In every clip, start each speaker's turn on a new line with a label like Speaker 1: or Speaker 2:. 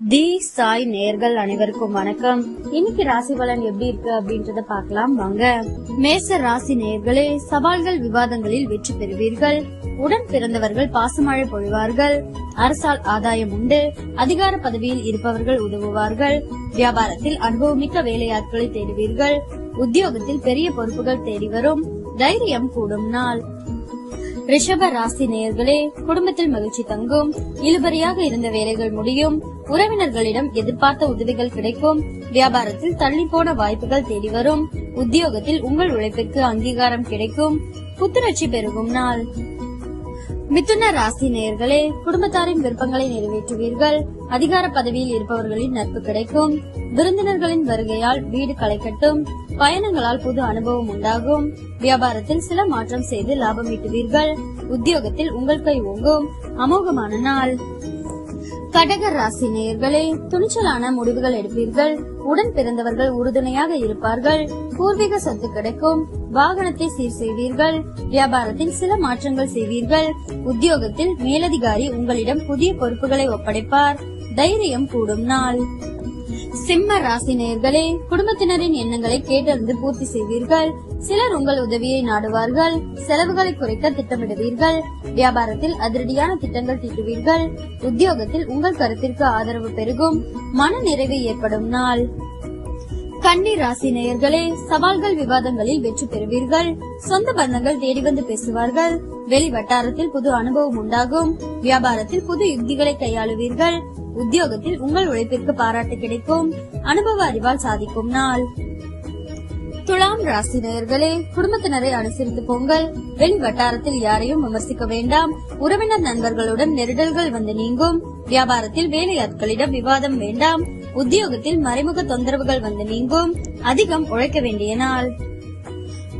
Speaker 1: தி சாய் நேயர்கள் அனைவருக்கும் வணக்கம். இன்னைக்கு ராசி பலன் எப்படி இருக்கு அப்படின்றத பார்க்கலாம் வாங்க. மேச ராசி நேயர்களே, சவால்கள் விவாதங்களில் வெற்றி பெறுவீர்கள். உடன் பிறந்தவர்கள் பாசமழை பொழிவார்கள். அரசால் ஆதாயம் உண்டு. அதிகார பதவியில் இருப்பவர்கள் உதவுவார்கள். வியாபாரத்தில் அனுபவமிக்க வேலையாட்களை தேடுவீர்கள். உத்தியோகத்தில் பெரிய பொறுப்புகள் தேடி வரும். தைரியம் கூடும் நாள். ரிஷப ராசி நேயர்களே, குடும்பத்தில் மகிழ்ச்சி தங்கும். இழுபறியாக இருந்த வேலைகள் முடியும். உறவினர்களிடம் எதிர்பார்த்த உதவிகள் கிடைக்கும். வியாபாரத்தில் தள்ளி போன வாய்ப்புகள் தேடி வரும். உத்தியோகத்தில் உங்கள் உழைப்பிற்கு அங்கீகாரம் கிடைக்கும். புத்துணர்ச்சி பெருகும் நாள். மிதுன ராசி நேயர்களே, குடும்பத்தாரின் விருப்பங்களை நிறைவேற்றுவீர்கள். அதிகார பதவியில் இருப்பவர்களின் நட்பு கிடைக்கும். விருந்தினர்களின் வருகையால் வீடு களை கட்டும். பயணங்களால் புது அனுபவம் உண்டாகும். வியாபாரத்தில் சில மாற்றம் செய்து லாபம் ஈட்டுவீர்கள். உத்தியோகத்தில் உங்கள் கை ஓங்கும். அமோகமான நாள். கடக ராசி நேயர்களே, துணிச்சலான முடிவுகள் எடுப்பீர்கள். உடன் பிறந்தவர்கள் உறுதுணையாக இருப்பார்கள். பூர்வீக சொத்து கிடைக்கும். வாகனத்தை சீர் செய்வீர்கள். வியாபாரத்தில் சில மாற்றங்கள் செய்வீர்கள். உத்தியோகத்தில் மேலதிகாரி உங்களிடம் புதிய பொறுப்புகளை ஒப்படைப்பார். தைரியம் கூடும் நாள். சிம்ம ராசி நேயர்களே, குடும்பத்தினரின் எண்ணங்களை கேட்டறிந்து பூர்த்தி செய்வீர்கள். சிலர் உங்கள் உதவியை நாடுவார்கள். செலவுகளை குறைக்க திட்டமிடுவீர்கள். வியாபாரத்தில் அதிரடியான திட்டங்கள் தீட்டுவீர்கள். உத்தியோகத்தில் உங்கள் கருத்திற்கு ஆதரவு பெருகும். மன நிறைவு ஏற்படும் நாள். கன்னி ராசி நேயர்களே, சவால்கள் விவாதங்களில் வெற்றி பெறுவீர்கள். சொந்த பந்தங்கள் தேடி வந்து பேசுவார்கள். வெளி வட்டாரத்தில் புது அனுபவம் உண்டாகும். வியாபாரத்தில் புது யுக்திகளை கையாளுவீர்கள். உத்தியோகத்தில் உங்கள் உழைப்பிற்கு பாராட்டு கிடைக்கும். அனுபவ அறிவால் சாதிக்கும் நாள். துலாம் ராசி நேயர்களே, குடும்பத்தினரை அனுசரித்து போங்கள். வெளி வட்டாரத்தில் யாரையும் விமர்சிக்க வேண்டாம். உறவினர் நண்பர்களுடன் நெருடல்கள் வந்து நீங்கும். வியாபாரத்தில் வேலையாட்களிடம் விவாதம் வேண்டாம். உத்தியோகத்தில் மறைமுக தொந்தரவுகள் வந்து நீங்கும். அதிகம் உழைக்க வேண்டிய நாள்.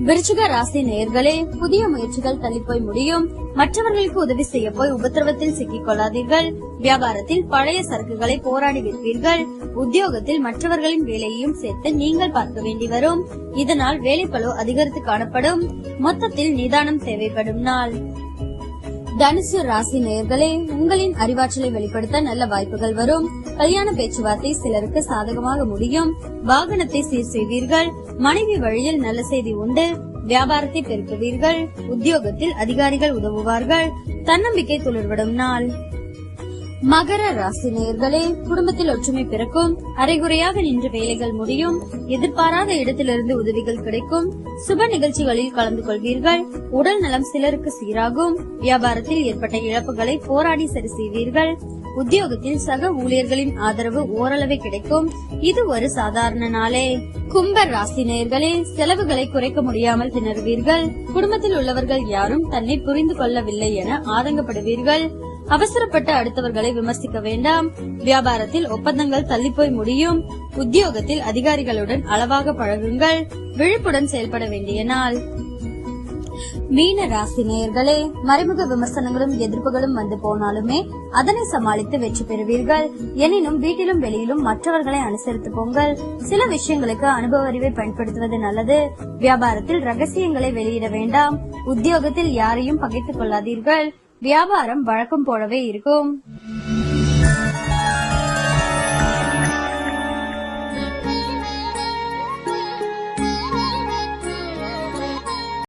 Speaker 1: விருச்சிக ராசி நேயர்களே, புதிய முயற்சிகள் தள்ளிப்போய் முடியும். மற்றவர்களுக்கு உதவி செய்ய போய் உபத்திரவத்தில் சிக்கிக் கொள்ளாதீர்கள். வியாபாரத்தில் பழைய சரக்குகளை போராடி விற்பீர்கள். உத்தியோகத்தில் மற்றவர்களின் வேலையையும் சேர்த்து நீங்கள் பார்க்க வேண்டி வரும். இதனால் வேலைப்பளு அதிகரித்து காணப்படும். மொத்தத்தில் நிதானம் தேவைப்படும் நாள். தனுசு ராசி நேயர்களே, உங்களின் அறிவாற்றலை வெளிப்படுத்த நல்ல வாய்ப்புகள் வரும். கல்யாண பேச்சுவார்த்தை சிலருக்கு சாதகமாக முடியும். வாகனத்தை சீர் செய்வீர்கள். மனைவி வழியில் நல்ல செய்தி உண்டு. வியாபாரத்தை பெருக்குவீர்கள். உத்தியோகத்தில் அதிகாரிகள் உதவுவார்கள். தன்னம்பிக்கை துளிர்விடும் நாள். மகர ராசி நேயர்களே, குடும்பத்தில் ஒற்றுமை பிறக்கும். அரைகுறையாக நின்ற வேலைகள் முடியும். எதிர்பாராத இடத்திலிருந்து உதவிகள் கிடைக்கும். சுப நிகழ்ச்சிகளில் கலந்து கொள்வீர்கள். உடல் நலம் சிலருக்கு சீராகும். வியாபாரத்தில் ஏற்பட்ட இழப்புகளை போராடி சரி செய்வீர்கள். உத்தியோகத்தில் சக ஊழியர்களின் ஆதரவு ஓரளவே கிடைக்கும். இது ஒரு சாதாரண நாளே. கும்ப ராசி நேயர்களே, செலவுகளை குறைக்க முடியாமல் திணறுவீர்கள். குடும்பத்தில் உள்ளவர்கள் யாரும் தன்னை புரிந்து கொள்ளவில்லை என ஆதங்கப்படுவீர்கள். அவசரப்பட்டு அடுத்தவர்களை விமர்சிக்க வேண்டாம். வியாபாரத்தில் ஒப்பந்தங்கள் தள்ளிப்போய் முடியும். உத்தியோகத்தில் அதிகாரிகளுடன் அளவாக பழகுங்கள். விழிப்புடன் செயல்பட வேண்டிய நாள். மீன ராசி நேயர்களே, மறைமுக விமர்சனங்களும் எதிர்ப்புகளும் வந்து போனாலுமே அதனை சமாளித்து வெற்றி பெறுவீர்கள். எனினும் வீட்டிலும் வெளியிலும் மற்றவர்களை அனுசரித்து போங்கள். சில விஷயங்களுக்கு அனுபவ அறிவை பயன்படுத்துவது நல்லது. வியாபாரத்தில் ரகசியங்களை வெளியிட வேண்டாம். உத்தியோகத்தில் யாரையும் பகைத்துக் கொள்ளாதீர்கள். வியாபாரம் வழக்கம் போலவே இருக்கும்.